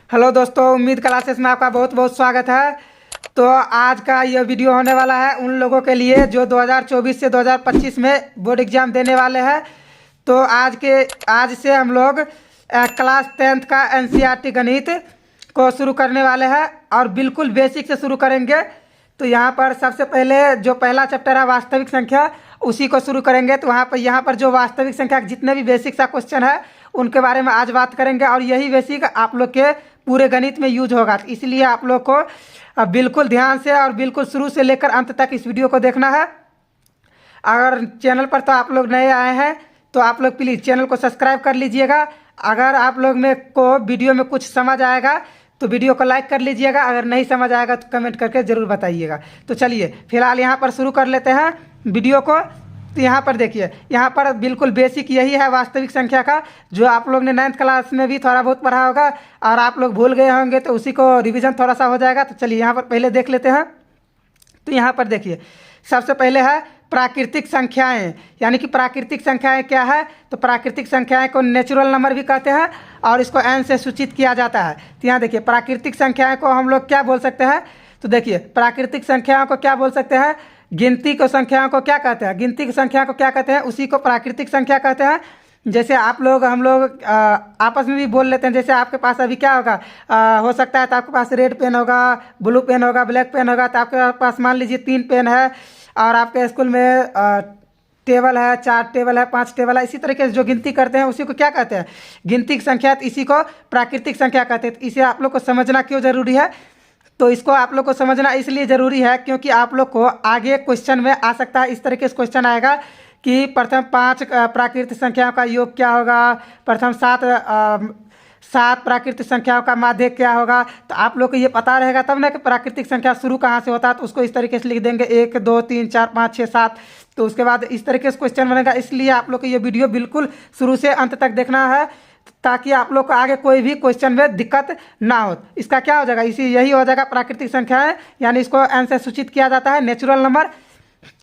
Hello दोस्तों, उम्मीद classes में आपका बहुत बहुत स्वागत है। तो आज का ये वीडियो होने वाला है उन लोगों के लिए जो 2024 से 2025 में बोर्ड एग्जाम देने वाले हैं। तो आज से हम लोग क्लास 10th का एनसीईआरटी गणित को शुरू करने वाले हैं और बिल्कुल बेसिक से शुरू करेंगे। तो यहाँ पर सबसे पहले जो पहला चैप्टर है वास्तविक संख्या, उसी को शुरू करेंगे। तो यहाँ पर जो वास्तविक संख्या के जितने भी बेसिक सा क्वेश्चन है उनके बारे में आज बात करेंगे और यही बेसिक आप लोग के पूरे गणित में यूज होगा। तो इसलिए आप लोग को बिल्कुल ध्यान से और बिल्कुल शुरू से लेकर अंत तक इस वीडियो को देखना है। अगर चैनल पर तो आप लोग नए आए हैं तो आप लोग प्लीज़ चैनल को सब्सक्राइब कर लीजिएगा। अगर आप लोग में को वीडियो में कुछ समझ आएगा तो वीडियो को लाइक कर लीजिएगा, अगर नहीं समझ आएगा तो कमेंट करके ज़रूर बताइएगा। तो चलिए फिलहाल यहाँ पर शुरू कर लेते हैं वीडियो को। तो यहाँ पर देखिए, यहाँ पर बिल्कुल बेसिक यही है वास्तविक संख्या का, जो आप लोग ने 9th क्लास में भी थोड़ा बहुत पढ़ा होगा और आप लोग भूल गए होंगे तो उसी को रिवीजन थोड़ा सा हो जाएगा। तो चलिए यहाँ पर पहले देख लेते हैं। तो यहाँ पर देखिए सबसे पहले है प्राकृतिक संख्याएं, यानी कि प्राकृतिक संख्याएं क्या है। तो प्राकृतिक संख्याएं को नेचुरल नंबर भी कहते हैं और इसको n से सूचित किया जाता है। तो यहाँ देखिए प्राकृतिक संख्याएं को हम लोग क्या बोल सकते हैं। तो देखिए प्राकृतिक संख्याओं को क्या बोल सकते हैं, गिनती को संख्याओं को क्या कहते हैं, गिनती की संख्या को क्या कहते हैं, उसी को प्राकृतिक संख्या कहते हैं। जैसे हम लोग आपस में भी बोल लेते हैं। जैसे आपके पास अभी क्या होगा, हो सकता है तो आपके पास रेड पेन होगा, ब्लू पेन होगा, ब्लैक पेन होगा। तो आपके पास मान लीजिए 3 पेन है और आपके स्कूल में टेबल है, 4 टेबल है, 5 टेबल है। इसी तरीके से जो गिनती करते हैं उसी को क्या कहते हैं, गिनती की संख्या। तो इसी को प्राकृतिक संख्या कहते हैं। तो इसे आप लोग को समझना क्यों ज़रूरी है, तो इसको आप लोग को समझना इसलिए ज़रूरी है क्योंकि आप लोग को आगे क्वेश्चन में आ सकता है। इस तरीके से क्वेश्चन आएगा कि प्रथम 5 प्राकृतिक संख्याओं का योग क्या होगा, प्रथम 7 प्राकृतिक संख्याओं का माध्य क्या होगा। तो आप लोग को ये पता रहेगा तब ना कि प्राकृतिक संख्या शुरू कहाँ से होता है। तो उसको इस तरीके से लिख देंगे 1 2 3 4 5 6 7। तो उसके बाद इस तरीके से क्वेश्चन बनेगा। इसलिए आप लोग को ये वीडियो बिल्कुल शुरू से अंत तक देखना है ताकि आप लोग को आगे कोई भी क्वेश्चन में दिक्कत ना हो। इसका क्या हो जाएगा, यही हो जाएगा प्राकृतिक संख्याएं, यानी इसको n से सूचित किया जाता है, नेचुरल नंबर।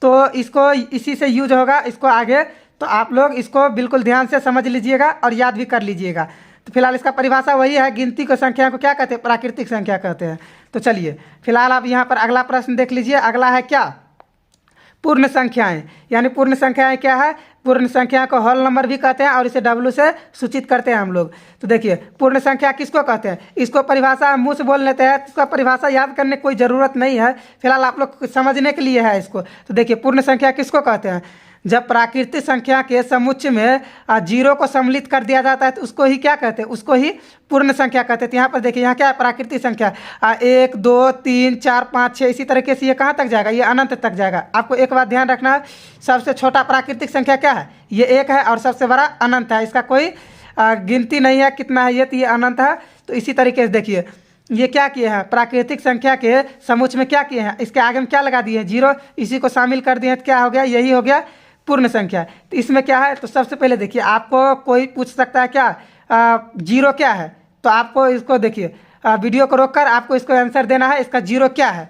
तो इसको इसी से यूज होगा इसको आगे। तो आप लोग इसको बिल्कुल ध्यान से समझ लीजिएगा और याद भी कर लीजिएगा। तो फिलहाल इसका परिभाषा वही है, गिनती को संख्या को क्या कहते हैं, प्राकृतिक संख्या कहते हैं। तो चलिए फिलहाल आप यहाँ पर अगला प्रश्न देख लीजिए। अगला है क्या, पूर्ण संख्याएं। यानी पूर्ण संख्याएं क्या है, पूर्ण संख्या को होल नंबर भी कहते हैं और इसे W से सूचित करते हैं हम लोग। तो देखिए पूर्ण संख्या किसको कहते हैं, इसको परिभाषा हम मुँह से बोल लेते हैं। इसका परिभाषा याद करने की कोई ज़रूरत नहीं है, फिलहाल आप लोग समझने के लिए है इसको। तो देखिए पूर्ण संख्या किसको कहते हैं, जब प्राकृतिक संख्या के समुच्चय में 0 को सम्मिलित कर दिया जाता है तो उसको ही क्या कहते हैं, उसको ही पूर्ण संख्या कहते हैं। तो यहाँ पर देखिए यहाँ क्या है, प्राकृतिक संख्या 1 2 3 4 5 6, इसी तरीके से ये कहाँ तक जाएगा, ये अनंत तक जाएगा। आपको एक बात ध्यान रखना है, सबसे छोटा प्राकृतिक संख्या क्या है, ये 1 है और सबसे बड़ा अनंत है। इसका कोई गिनती नहीं है कितना है ये, तो ये अनंत है। तो इसी तरीके से देखिए ये क्या किए हैं, प्राकृतिक संख्या के समुच्चय में क्या किए हैं, इसके आगे में क्या लगा दिए हैं, 0, इसी को शामिल कर दिए हैं। तो क्या हो गया, यही हो गया पूर्ण संख्या। तो इसमें क्या है, तो सबसे पहले देखिए आपको कोई पूछ सकता है क्या 0 क्या है। तो आपको इसको देखिए वीडियो को रोककर आपको इसको आंसर देना है, इसका 0 क्या है।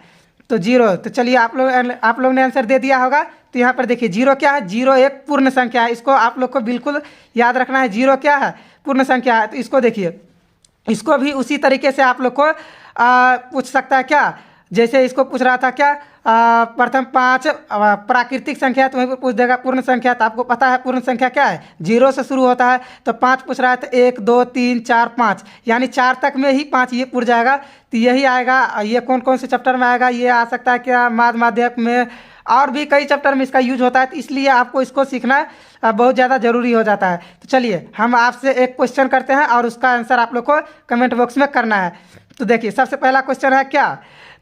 तो 0, तो चलिए आप लोग ने आंसर दे दिया होगा। तो यहाँ पर देखिए 0 क्या है, 0 एक पूर्ण संख्या है। इसको आप लोग को बिल्कुल याद रखना है, 0 क्या है, पूर्ण संख्या है। तो इसको देखिए, इसको भी उसी तरीके से आप लोग को पूछ सकता है क्या, जैसे इसको पूछ रहा था क्या प्रथम 5 प्राकृतिक संख्या, तो वहीं पर पूछ देगा पूर्ण संख्या। तो आपको पता है पूर्ण संख्या क्या है, 0 से शुरू होता है। तो 5 पूछ रहा है तो 1 2 3 4 5, यानी 4 तक में ही 5 ये पूछ जाएगा। तो यही आएगा। ये कौन कौन से चैप्टर में आएगा, ये आ सकता है क्या माध्यमिक में, और भी कई चैप्टर में इसका यूज होता है। तो इसलिए आपको इसको सीखना बहुत ज़्यादा ज़रूरी हो जाता है। तो चलिए हम आपसे एक क्वेश्चन करते हैं और उसका आंसर आप लोग को कमेंट बॉक्स में करना है। तो देखिए सबसे पहला क्वेश्चन है क्या,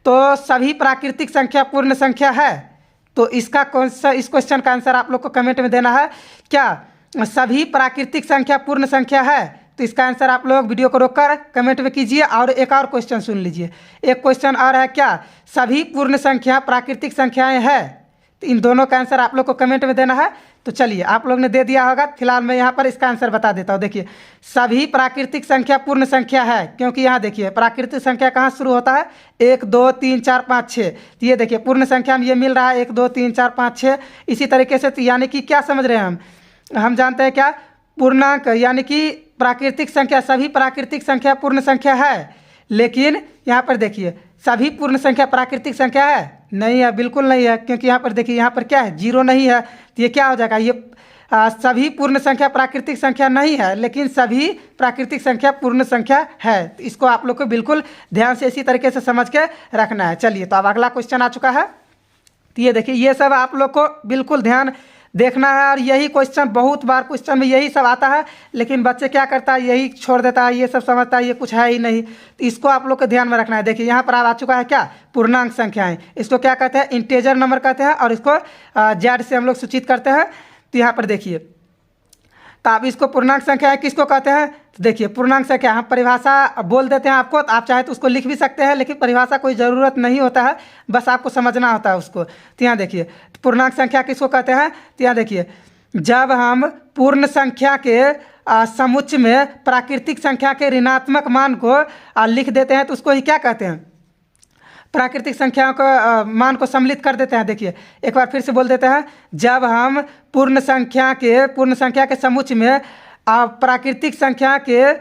तो सभी प्राकृतिक संख्या पूर्ण संख्या है। तो इसका कौन सा, इस क्वेश्चन का आंसर आप लोग को कमेंट में देना है। क्या सभी प्राकृतिक संख्या पूर्ण संख्या है, तो इसका आंसर आप लोग वीडियो को रोककर कमेंट में कीजिए। और एक और क्वेश्चन सुन लीजिए, एक क्वेश्चन और है क्या सभी पूर्ण संख्या प्राकृतिक संख्याएं हैं। तो इन दोनों का आंसर आप लोग को कमेंट में देना है। तो चलिए आप लोग ने दे दिया होगा, फिलहाल मैं यहाँ पर इसका आंसर बता देता हूँ। देखिए सभी प्राकृतिक संख्या पूर्ण संख्या है, क्योंकि यहाँ देखिए प्राकृतिक संख्या कहाँ शुरू होता है, 1 2 3 4 5 6। तो ये देखिए पूर्ण संख्या में ये मिल रहा है 1 2 3 4 5 6। इसी तरीके से तो यानी कि क्या समझ रहे हैं हम जानते हैं क्या, पूर्णांक, यानी कि प्राकृतिक संख्या, सभी प्राकृतिक संख्या पूर्ण संख्या है। लेकिन यहाँ पर देखिए सभी पूर्ण संख्या प्राकृतिक संख्या है, नहीं है, बिल्कुल नहीं है, क्योंकि यहाँ पर देखिए यहाँ पर क्या है, जीरो नहीं है। तो ये क्या हो जाएगा, ये सभी पूर्ण संख्या प्राकृतिक संख्या नहीं है, लेकिन सभी प्राकृतिक संख्या पूर्ण संख्या है। तो इसको आप लोग को बिल्कुल ध्यान से इसी तरीके से समझ के रखना है। चलिए, तो अब अगला क्वेश्चन आ चुका है। तो ये देखिए, ये सब आप लोग को बिल्कुल ध्यान देखना है, और यही क्वेश्चन बहुत बार क्वेश्चन में यही सब आता है, लेकिन बच्चे क्या करता है, यही छोड़ देता है, ये सब समझता है ये कुछ है ही नहीं। तो इसको आप लोग को ध्यान में रखना है। देखिए यहाँ पर आ चुका है क्या, पूर्णांक संख्याएं। इसको क्या कहते हैं, इंटेजर नंबर कहते हैं, और इसको जेड से हम लोग सूचित करते हैं। तो यहाँ पर देखिए, तो आप इसको पूर्णांक संख्या किसको कहते हैं, तो देखिए पूर्णांक संख्या हम परिभाषा बोल देते हैं आपको, तो आप चाहे तो उसको लिख भी सकते हैं, लेकिन परिभाषा कोई ज़रूरत नहीं होता है, बस आपको समझना होता है उसको। तो यहाँ देखिए, तो पूर्णांक संख्या किसको कहते हैं, तो यहाँ देखिए, जब हम पूर्ण संख्या के समुच्चय में प्राकृतिक संख्या के ऋणात्मक मान को लिख देते हैं, तो उसको ही क्या कहते हैं, प्राकृतिक संख्याओं को मान को सम्मिलित कर देते हैं। देखिए एक बार फिर से बोल देते हैं, जब हम पूर्ण संख्या के समुच्चय में प्राकृतिक संख्या के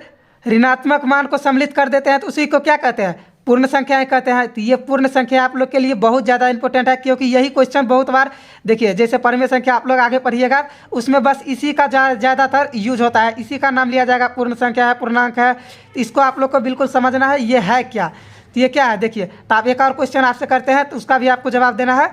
ऋणात्मक मान को सम्मिलित कर देते हैं, तो उसी को क्या कहते हैं, पूर्ण संख्याएं कहते हैं। तो ये पूर्ण संख्या आप लोग के लिए बहुत ज़्यादा इंपॉर्टेंट है, क्योंकि यही क्वेश्चन बहुत बार देखिए, जैसे परिमेय संख्या आप लोग आगे पढ़िएगा, उसमें बस इसी का ज़्यादातर यूज होता है, इसी का नाम लिया जाएगा, पूर्ण संख्या है, पूर्णांक है। इसको आप लोग को बिल्कुल समझना है, ये है क्या, तो ये क्या है। देखिए, तो आप एक और क्वेश्चन आपसे करते हैं, तो उसका भी आपको जवाब देना है।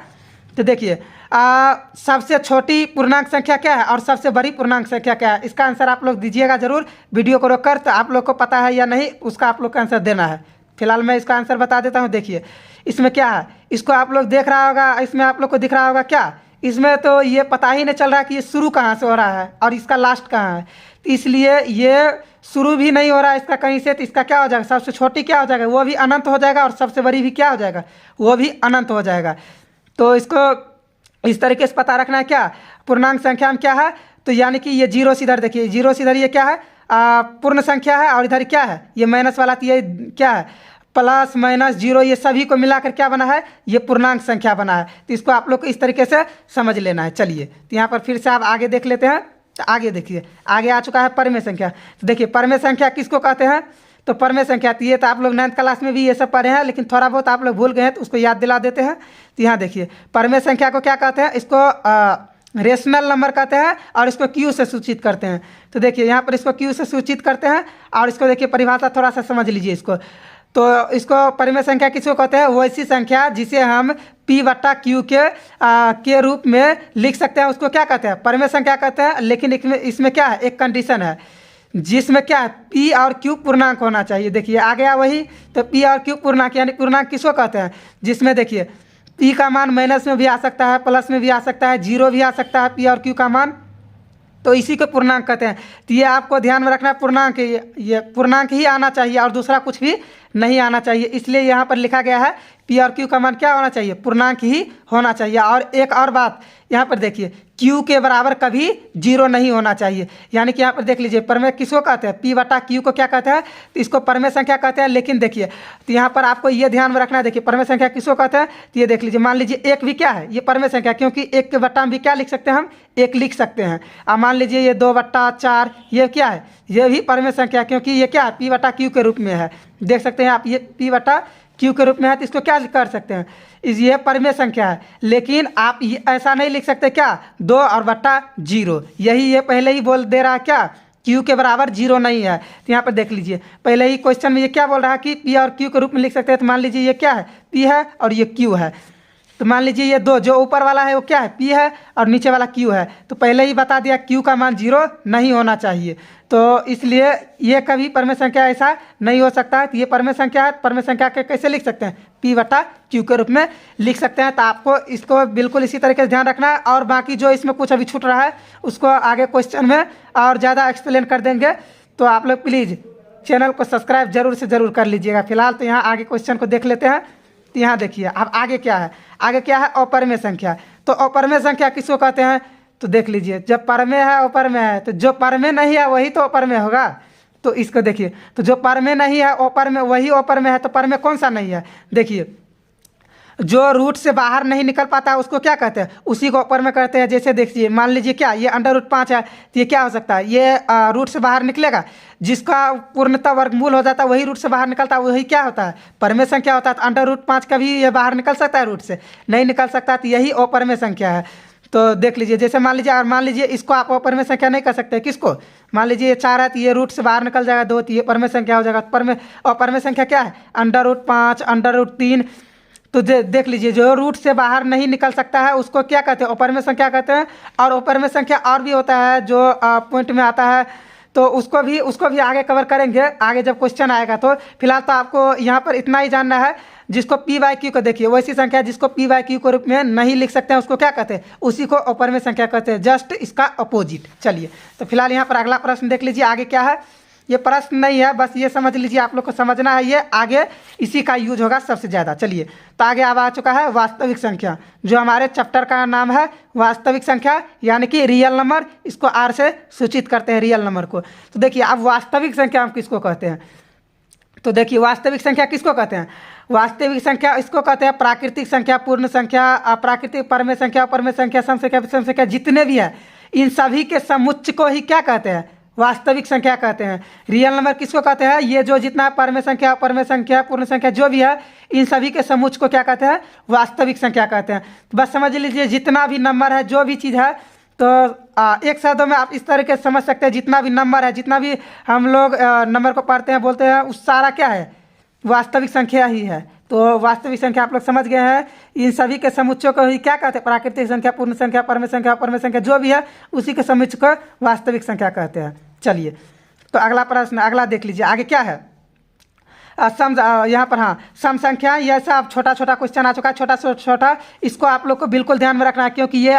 तो देखिए, सबसे छोटी पूर्णांक संख्या क्या है और सबसे बड़ी पूर्णांक संख्या क्या है, इसका आंसर आप लोग दीजिएगा जरूर वीडियो को रोककर। तो आप लोग को पता है या नहीं, उसका आप लोग का आंसर देना है। फिलहाल मैं इसका आंसर बता देता हूँ। देखिए इसमें क्या है, इसको आप लोग देख रहा होगा, इसमें आप लोग को दिख रहा होगा क्या, इसमें तो ये पता ही नहीं चल रहा कि ये शुरू कहाँ से हो रहा है और इसका लास्ट कहाँ है। तो इसलिए ये शुरू भी नहीं हो रहा है इसका कहीं से, तो इसका क्या हो जाएगा, सबसे छोटी क्या हो जाएगा, वो भी अनंत हो जाएगा, और सबसे बड़ी भी क्या हो जाएगा, वो भी अनंत हो जाएगा। तो इसको इस तरीके से पता रखना है क्या, पूर्णांक संख्या में क्या है, तो यानी कि ये जीरो से इधर देखिए, जीरो से इधर ये क्या है, पूर्ण संख्या है, और इधर क्या है, ये माइनस वाला, तो ये क्या है, प्लस माइनस जीरो, ये सभी को मिलाकर क्या बना है, ये पूर्णांक संख्या बना है। तो इसको आप लोग को इस तरीके से समझ लेना है। चलिए, तो यहाँ पर फिर से आप आगे देख लेते हैं। तो आगे देखिए, आगे आ चुका है परिमेय संख्या। तो देखिए परिमेय संख्या किसको कहते हैं, तो परिमेय संख्या, तो ये तो आप लोग 9th क्लास में भी ये सब पढ़े हैं, लेकिन थोड़ा बहुत आप लोग भूल गए हैं, तो उसको याद दिला देते हैं। तो यहाँ देखिए, परिमेय संख्या को क्या कहते हैं, इसको रेशनल नंबर कहते हैं, और इसको क्यू से सूचित करते हैं। तो देखिए यहाँ पर इसको क्यू से सूचित करते हैं, और इसको देखिए परिभाषा थोड़ा सा समझ लीजिए इसको। तो इसको परिमेय संख्या किसको कहते हैं, वो ऐसी संख्या जिसे हम P/Q के रूप में लिख सकते हैं, उसको क्या कहते हैं, परिमेय संख्या कहते हैं। लेकिन इसमें क्या है, एक कंडीशन है, जिसमें क्या है, P और Q पूर्णांक होना चाहिए। देखिए आ गया वही, तो P और Q पूर्णांक, यानी पूर्णांक किसको कहते हैं, जिसमें देखिए P का मान माइनस में भी आ सकता है, प्लस में भी आ सकता है, जीरो भी आ सकता है, P और Q का मान, तो इसी को पूर्णांक कहते हैं। तो ये आपको ध्यान में रखना है, पूर्णांक, ये पूर्णांक ही आना चाहिए और दूसरा कुछ भी नहीं आना चाहिए। इसलिए यहाँ पर लिखा गया है P और Q का मान क्या होना चाहिए, पूर्णांक ही होना चाहिए। और एक और बात यहाँ पर देखिए, Q के बराबर कभी जीरो नहीं होना चाहिए। यानी कि यहाँ पर देख लीजिए, परिमेय किसको कहते हैं, P/Q को क्या कहते हैं, तो इसको परिमेय संख्या कहते हैं। लेकिन देखिए, तो यहाँ पर आपको ये ध्यान में रखना है, देखिए परिमेय संख्या किसको कहते हैं, तो ये देख लीजिए, मान लीजिए एक भी क्या है, ये परिमेय संख्या, क्योंकि एक के बट्टा में भी क्या लिख सकते हैं, हम एक लिख सकते हैं। अब मान लीजिए ये 2/4, ये क्या है, ये भी परिमेय संख्या, क्योंकि ये क्या है, P/Q के रूप में है। देख सकते हैं आप, ये P/Q के रूप में है, तो इसको क्या कर सकते हैं, ये परिमेय संख्या है। लेकिन आप ये ऐसा नहीं लिख सकते क्या, 2 और बट्टा 0, यही ये पहले ही बोल दे रहा है क्या, Q के बराबर जीरो नहीं है। तो यहाँ पर देख लीजिए, पहले ही क्वेश्चन में ये क्या बोल रहा है कि P और Q के रूप में लिख सकते हैं। तो मान लीजिए ये क्या है, P है और ये Q है। तो मान लीजिए ये दो, जो ऊपर वाला है वो क्या है, P है, और नीचे वाला Q है। तो पहले ही बता दिया Q का मान जीरो नहीं होना चाहिए, तो इसलिए ये कभी परिमेय संख्या ऐसा नहीं हो सकता है। तो ये परिमेय संख्या है, परिमेय संख्या के कैसे लिख सकते हैं, P/Q के रूप में लिख सकते हैं। तो आपको इसको बिल्कुल इसी तरीके से ध्यान रखना है। और बाकी जो इसमें कुछ अभी छूट रहा है, उसको आगे क्वेश्चन में और ज़्यादा एक्सप्लेन कर देंगे। तो आप लोग प्लीज़ चैनल को सब्सक्राइब जरूर से ज़रूर कर लीजिएगा। फिलहाल तो यहाँ आगे क्वेश्चन को देख लेते हैं। तो यहाँ देखिए, अब आगे क्या है, आगे क्या है, अपरिमेय संख्या। तो अपरिमेय संख्या किसको कहते हैं, तो देख लीजिए, जब परमेय है अपरिमेय है, तो जो परमेय नहीं है वही तो अपरिमेय होगा। तो इसको देखिए, तो जो परमेय नहीं है अपरिमेय, वही अपरिमेय है। तो परमेय कौन सा नहीं है, देखिए जो रूट से बाहर नहीं निकल पाता उसको क्या कहते हैं, उसी को ऊपर में करते हैं। जैसे देखिए मान लीजिए क्या ये √5 है, तो ये क्या हो सकता है, ये रूट से बाहर निकलेगा, जिसका पूर्णतः वर्गमूल हो जाता है वही रूट से बाहर निकलता है, वही क्या होता है, परमेय संख्या होता है। तो √5 का भी ये बाहर निकल सकता है, रूट से नहीं निकल सकता, तो यही अपरमेय संख्या है। तो देख लीजिए, जैसे मान लीजिए, और मान लीजिए इसको आप अपरमेय संख्या नहीं कर सकते, किसको, मान लीजिए ये 4 है तो ये रूट से बाहर निकल जाएगा 2, तो ये परमेय संख्या हो जाएगा। अपरमेय संख्या क्या है, √5, √3। तो देख लीजिए, जो रूट से बाहर नहीं निकल सकता है उसको क्या कहते हैं, अपरमेय संख्या कहते हैं। और अपरमेय संख्या और भी होता है जो पॉइंट में आता है, तो उसको भी आगे कवर करेंगे, आगे जब क्वेश्चन आएगा। तो फिलहाल तो आपको यहाँ पर इतना ही जानना है। जिसको p/q को देखिए, वैसी संख्या जिसको p/q के रूप में नहीं लिख सकते हैं उसको क्या कहते हैं, उसी को अपरमेय संख्या कहते हैं, जस्ट इसका अपोजिट। चलिए, तो फिलहाल यहाँ पर अगला प्रश्न देख लीजिए, आगे क्या है। ये प्रश्न नहीं है, बस ये समझ लीजिए, आप लोग को समझना है, ये आगे इसी का यूज होगा सबसे ज़्यादा। चलिए, तो आगे अब आ चुका है वास्तविक संख्या, जो हमारे चैप्टर का नाम है वास्तविक संख्या, यानी कि रियल नंबर। इसको R से सूचित करते हैं, रियल नंबर को। तो देखिए, अब वास्तविक संख्या हम किसको कहते हैं, तो देखिए वास्तविक संख्या किसको कहते हैं, वास्तविक संख्या इसको कहते हैं प्राकृतिक संख्या, पूर्ण संख्या, अप्राकृतिक, परमेय संख्या, अपरमेय संख्या, सम संख्या, विषम संख्या, जितने भी है इन सभी के समुच्चय को ही क्या कहते हैं, वास्तविक संख्या कहते हैं। रियल नंबर किसको कहते हैं, ये जो जितना परमेय संख्या, अपरमेय संख्या, पूर्ण संख्या जो भी है इन सभी के समुच्चय को क्या कहते हैं, वास्तविक संख्या कहते हैं। तो बस समझ लीजिए, जितना भी नंबर है, जो भी चीज़ है, तो एक शब्दों में आप इस तरीके से समझ सकते हैं, जितना भी नंबर है, जितना भी हम लोग नंबर को पढ़ते हैं, बोलते हैं, उस सारा क्या है, वास्तविक संख्या ही है। तो वास्तविक संख्या आप लोग समझ गए हैं, इन सभी के समुच्चय को ही क्या कहते हैं, प्राकृतिक संख्या, पूर्ण संख्या, परमेय संख्या, अपरमेय संख्या जो भी है उसी के समुच्चय को वास्तविक संख्या कहते हैं। चलिए, तो अगला प्रश्न, अगला देख लीजिए, आगे क्या है। सम, यहाँ पर हाँ, सम संख्या, यह सब छोटा छोटा क्वेश्चन आ चुका है, छोटा छोटा, इसको आप लोग को बिल्कुल ध्यान में रखना है, क्योंकि ये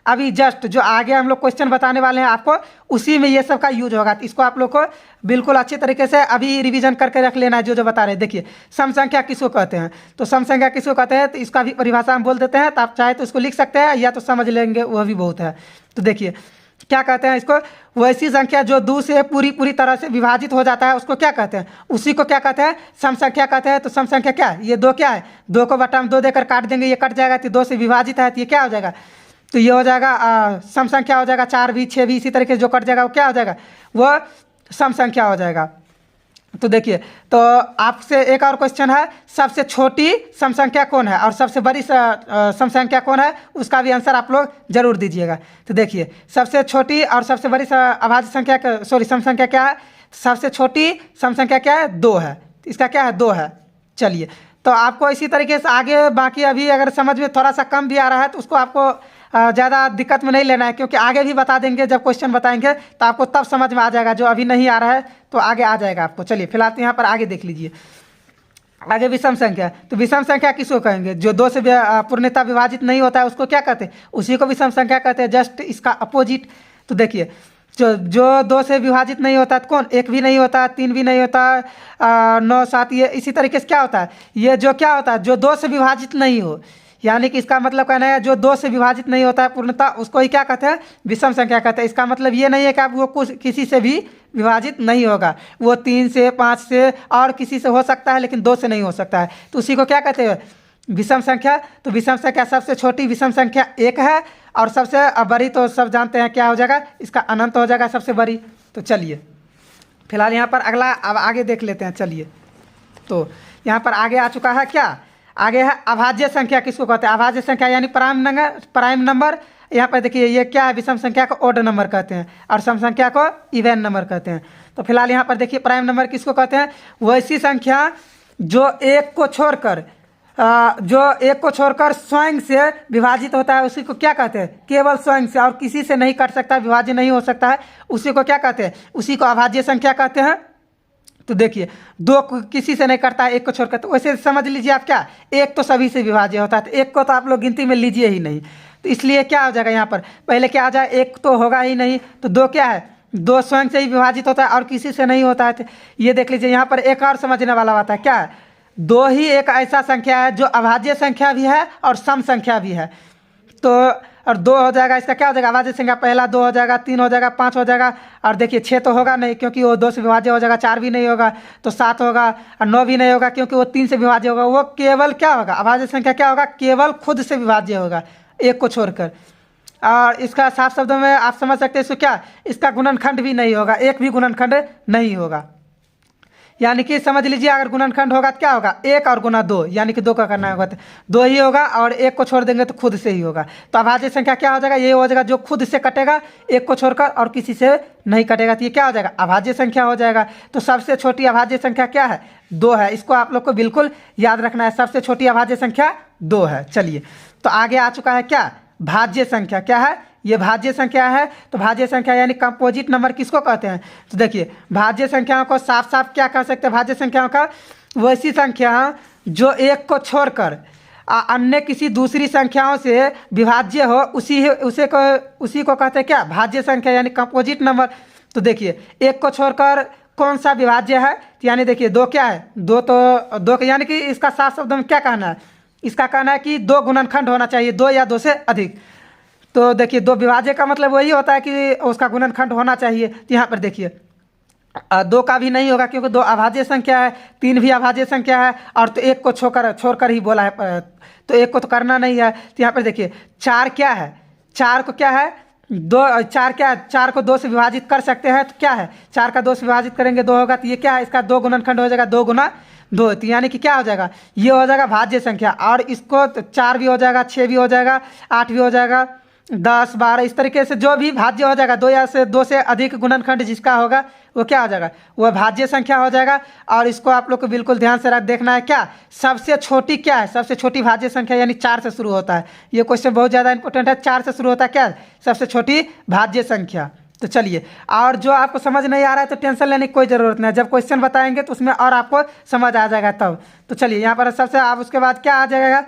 अभी जस्ट जो आगे हम लोग क्वेश्चन बताने वाले हैं आपको, उसी में ये सब का यूज होगा। तो इसको आप लोग को बिल्कुल अच्छे तरीके से अभी रिवीजन करके रख लेना है, जो बता रहे हैं। देखिए, सम संख्या किसको कहते हैं, तो सम संख्या किसको कहते हैं, तो इसका भी परिभाषा हम बोल देते हैं। तो आप चाहे तो उसको लिख सकते हैं, या तो समझ लेंगे, वह भी बहुत है। तो देखिए क्या कहते हैं इसको, वैसी संख्या जो 2 से पूरी तरह से विभाजित हो जाता है उसको क्या कहते हैं, उसी को क्या कहते हैं, सम संख्या कहते हैं। तो सम संख्या क्या है, ये 2 क्या है, 2 को बटा में 2 देकर काट देंगे, ये कट जाएगा, तो 2 से विभाजित है, तो ये क्या हो जाएगा, तो ये हो जाएगा सम संख्या हो जाएगा। 4 भी 6 भी इसी तरीके से जो कट जाएगा वो क्या हो जाएगा, वो सम संख्या हो जाएगा। तो देखिए, तो आपसे एक और क्वेश्चन है, सबसे छोटी सम संख्या कौन है और सबसे बड़ी सम संख्या कौन है, उसका भी आंसर आप लोग जरूर दीजिएगा। तो देखिए, सबसे छोटी और सबसे बड़ी अभाज्य संख्या, सम संख्या क्या है, सबसे छोटी सम संख्या क्या है, 2 है, इसका क्या है, 2 है। चलिए, तो आपको इसी तरीके से आगे बाकी अभी अगर समझ में थोड़ा सा कम भी आ रहा है तो उसको आपको ज़्यादा दिक्कत में नहीं लेना है, क्योंकि आगे भी बता देंगे, जब क्वेश्चन बताएंगे तो आपको तब समझ में आ जाएगा। जो अभी नहीं आ रहा है तो आगे आ जाएगा आपको। चलिए, फिलहाल यहाँ पर आगे देख लीजिए, आगे विषम संख्या। तो विषम संख्या किसको कहेंगे, जो 2 से पूर्णतः विभाजित नहीं होता है उसको क्या कहते हैं, उसी को विषम संख्या कहते हैं, जस्ट इसका अपोजिट। तो देखिए, जो 2 से विभाजित नहीं होता, कौन, 1 भी नहीं होता, 3 भी नहीं होता, 9, 7, ये इसी तरीके से क्या होता है, ये जो क्या होता है, जो 2 से विभाजित नहीं हो, यानी कि इसका मतलब कहना है जो 2 से विभाजित नहीं होता है पूर्णतः, उसको ही क्या कहते हैं, विषम संख्या कहते हैं। इसका मतलब ये नहीं है कि वो किसी से भी विभाजित नहीं होगा, वो 3 से 5 से और किसी से हो सकता है, लेकिन 2 से नहीं हो सकता है, तो उसी को क्या कहते हैं, विषम संख्या। तो विषम संख्या सबसे छोटी विषम संख्या 1 है, और सबसे बड़ी तो सब जानते हैं क्या हो जाएगा, इसका अनंत हो जाएगा सबसे बड़ी। तो चलिए, फिलहाल यहाँ पर अगला अब आगे देख लेते हैं। चलिए, तो यहाँ पर आगे आ चुका है क्या, आगे है अभाज्य संख्या किसको कहते हैं, अभाज्य संख्या यानी प्राइम नंबर। यहाँ पर देखिए, ये क्या है, विषम संख्या को ऑड नंबर कहते हैं और सम संख्या को इवन नंबर कहते हैं। तो फिलहाल यहाँ पर देखिए, प्राइम नंबर किसको कहते हैं, वैसी संख्या जो एक को छोड़कर स्वयं से विभाजित होता है, उसी को क्या कहते हैं, केवल स्वयं से, और किसी से नहीं कट सकता, विभाज्य नहीं हो सकता है, उसी को क्या कहते हैं, उसी को अभाज्य संख्या कहते हैं। तो देखिए, 2 किसी से नहीं करता है, 1 को छोड़कर, तो वैसे समझ लीजिए आप क्या, 1 तो सभी से विभाज्य होता है, तो 1 को तो आप लोग गिनती में लीजिए ही नहीं। तो इसलिए क्या हो जाएगा, यहाँ पर पहले क्या आ जाए, 1 तो होगा ही नहीं, तो 2 क्या है, 2 स्वयं से ही विभाजित होता है और किसी से नहीं होता है। तो ये देख लीजिए, यहाँ पर एक और समझने वाला बात है, क्या है, 2 ही एक ऐसा संख्या है जो अभाज्य संख्या भी है और सम संख्या भी है। तो और 2 हो जाएगा, इसका क्या हो जाएगा अभाज्य संख्या, पहला 2 हो जाएगा, 3 हो जाएगा, 5 हो जाएगा, और देखिए 6 तो होगा नहीं क्योंकि वो 2 से विभाज्य हो जाएगा, 4 भी नहीं होगा तो 7 होगा, और 9 भी नहीं होगा क्योंकि वो 3 से विभाज्य होगा। वो केवल क्या होगा, अभाज्य संख्या क्या होगा, केवल खुद से विभाज्य होगा, एक को छोड़कर। और इसका साफ शब्दों में आप समझ सकते हैं इसको क्या, इसका गुणनखंड भी नहीं होगा, एक भी गुणनखंड नहीं होगा। यानी कि समझ लीजिए अगर गुणनखंड होगा तो क्या होगा, 1 और गुना 2, यानी कि 2 का करना होगा तो 2 ही होगा, और 1 को छोड़ देंगे तो खुद से ही होगा। तो अभाज्य संख्या क्या हो जाएगा, ये हो जाएगा जो खुद से कटेगा 1 को छोड़कर और किसी से नहीं कटेगा, तो ये क्या हो जाएगा, अभाज्य संख्या हो जाएगा। तो सबसे छोटी अभाज्य संख्या क्या है, 2 है। इसको आप लोग को बिल्कुल याद रखना है, सबसे छोटी अभाज्य संख्या 2 है। चलिए तो आगे आ चुका है क्या, भाज्य संख्या। क्या है, ये भाज्य संख्या है। तो भाज्य संख्या यानी कंपोजिट नंबर किसको कहते हैं, तो देखिए भाज्य संख्याओं को साफ साफ क्या कह सकते हैं, भाज्य संख्याओं का वैसी संख्या जो 1 को छोड़कर अन्य किसी दूसरी संख्याओं से विभाज्य हो, उसी को कहते हैं क्या, भाज्य संख्या यानी कंपोजिट नंबर। तो देखिए 1 को छोड़कर कौन सा विभाज्य है, तो यानी देखिए 2 क्या है, 2 तो 2 यानी कि इसका साफ शब्द में क्या कहना है, इसका कहना है कि 2 गुणनखंड होना चाहिए, 2 या 2 से अधिक। तो देखिए 2 विभाज्य का मतलब वही होता है कि उसका गुणनखंड होना चाहिए। तो यहाँ पर देखिए 2 का भी नहीं होगा क्योंकि 2 अभाज्य संख्या है, 3 भी अभाज्य संख्या है, और तो 1 को छोड़कर ही बोला है, तो 1 को तो करना नहीं है। तो यहाँ पर देखिए 4 क्या है, 4 को क्या है, 4 क्या है, 4 को 2 से विभाजित कर सकते हैं, तो क्या है 4 का 2 से विभाजित करेंगे 2 होगा, तो ये क्या है, इसका 2 गुणनखंड हो जाएगा, 2 गुना 2। तो यानी कि क्या हो जाएगा, ये हो जाएगा भाज्य संख्या, और इसको 4 भी हो जाएगा, 6 भी हो जाएगा, 8 भी हो जाएगा, 10 12 इस तरीके से जो भी भाज्य हो जाएगा, 2 से अधिक गुणनखंड जिसका होगा वो क्या हो जाएगा, वह भाज्य संख्या हो जाएगा। और इसको आप लोग को बिल्कुल ध्यान से देखना है, क्या सबसे छोटी क्या है, सबसे छोटी भाज्य संख्या यानी 4 से शुरू होता है। ये क्वेश्चन बहुत ज़्यादा इंपॉर्टेंट है, 4 से शुरू होता है क्या, सबसे छोटी भाज्य संख्या। तो चलिए, और जो आपको समझ नहीं आ रहा है तो टेंशन लेने की कोई ज़रूरत नहीं है, जब क्वेश्चन बताएंगे तो उसमें और आपको समझ आ जाएगा तब। तो चलिए यहाँ पर सबसे आप उसके बाद क्या आ जाएगा,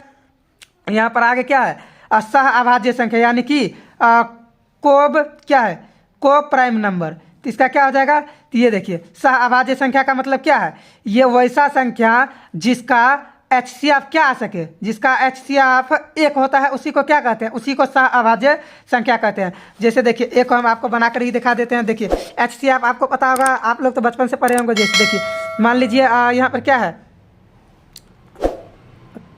यहाँ पर आगे क्या है, सह अभाज्य संख्या यानी कि कोब क्या है, कोब प्राइम नंबर। तो इसका क्या हो जाएगा, तो ये देखिए सह अभाज्य संख्या का मतलब क्या है, ये वैसा संख्या जिसका HCF क्या आ सके, जिसका HCF 1 होता है उसी को क्या कहते हैं, उसी को सह अभाज्य संख्या कहते हैं। जैसे देखिए एक हम आपको बनाकर ही दिखा देते हैं। देखिए HCF आपको पता होगा, आप लोग तो बचपन से पढ़े होंगे। जैसे देखिए मान लीजिए यहाँ पर क्या है,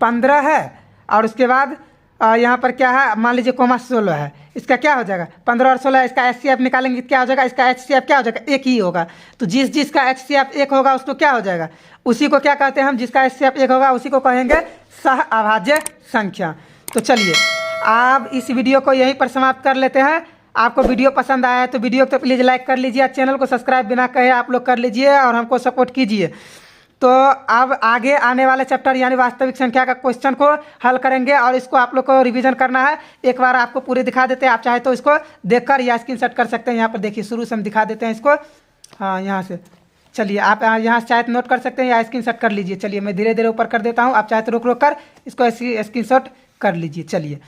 15 है, और उसके बाद यहाँ पर क्या है, मान लीजिए कोमा 16 है, इसका क्या हो जाएगा 15 और 16, इसका HCF निकालेंगे क्या हो जाएगा, इसका HCF क्या हो जाएगा, 1 ही होगा। तो जिसका HCF 1 होगा उसको क्या हो जाएगा, उसी को क्या कहते हैं हम, जिसका HCF 1 होगा उसी को कहेंगे सह अभाज्य संख्या। तो चलिए आप इस वीडियो को यहीं पर समाप्त कर लेते हैं। आपको वीडियो पसंद आया है तो वीडियो को तो प्लीज़ लाइक कर लीजिए, चैनल को सब्सक्राइब बिना कहे आप लोग कर लीजिए और हमको सपोर्ट कीजिए। तो अब आगे आने वाले चैप्टर यानी वास्तविक संख्या का क्वेश्चन को हल करेंगे, और इसको आप लोग को रिवीजन करना है। एक बार आपको पूरे दिखा देते हैं, आप चाहे तो इसको देखकर या स्क्रीनशॉट कर सकते हैं। यहाँ पर देखिए शुरू से हम दिखा देते हैं इसको, हाँ यहाँ से। चलिए आप यहाँ से चाहे तो नोट कर सकते हैं या स्क्रीनशॉट कर लीजिए। चलिए मैं धीरे धीरे ऊपर कर देता हूँ, आप चाहे तो रोक कर इसको स्क्रीनशॉट कर लीजिए। चलिए